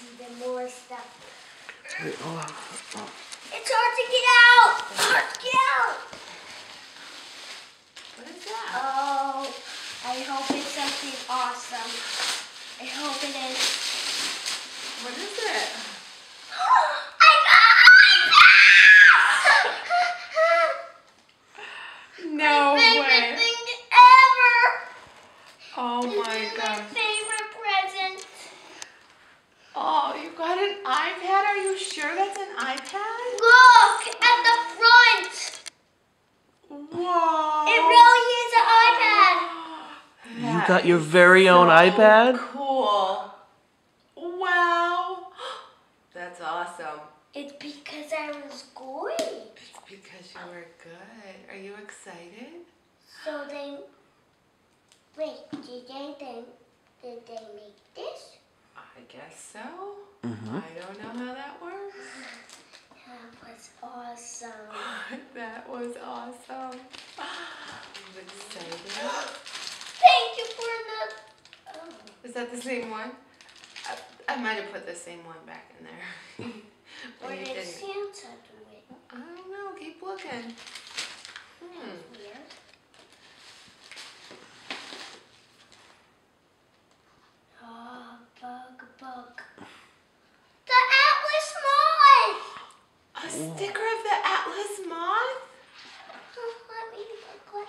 even more stuff. Wait, hold on. It's hard to get out. Hard to get out. What is that? Oh, I hope it's something awesome. I hope it is. What is it? I got No my favorite way. thing ever. Oh This my is my God. favorite present. Oh, you got an iPad? Are you sure that's an iPad? Look at the front. Whoa. It really is an iPad. You got your very own iPad? Cool. Wow. That's awesome. It's because I was good. It's because you were good. Are you excited? So they, wait, did they make this? I guess so. Mm-hmm. I don't know how that works. That was awesome. That was awesome. I'm excited. Thank you for the, oh. Is that the same one? I might have put the same one back in there. Or But you did didn't. Santa do it? I don't know. Keep looking. Weird. Oh, bug. The Atlas Moth! A sticker of the Atlas moth? Let me look.